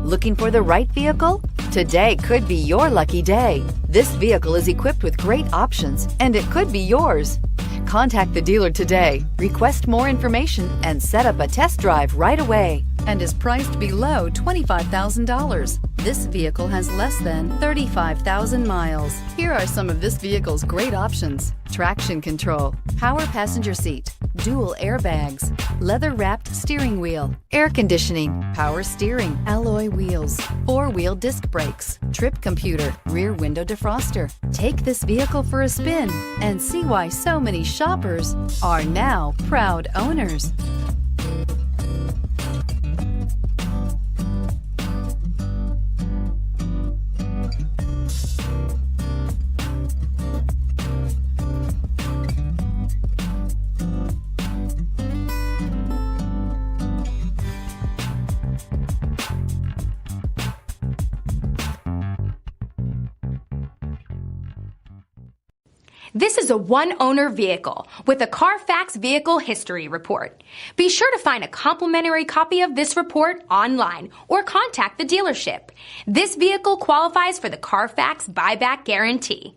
Looking for the right vehicle? Today could be your lucky day. This vehicle is equipped with great options, and it could be yours. Contact the dealer today, request more information, and set up a test drive right away, and is priced below $25,000. This vehicle has less than 35,000 miles. Here are some of this vehicle's great options: traction control, power passenger seat, dual airbags, leather-wrapped steering wheel, air conditioning, power steering, alloy wheels, four-wheel disc brakes, trip computer, rear window defroster. Take this vehicle for a spin and see why so many shoppers are now proud owners. This is a one-owner vehicle with a Carfax Vehicle History Report. Be sure to find a complimentary copy of this report online or contact the dealership. This vehicle qualifies for the Carfax Buyback Guarantee.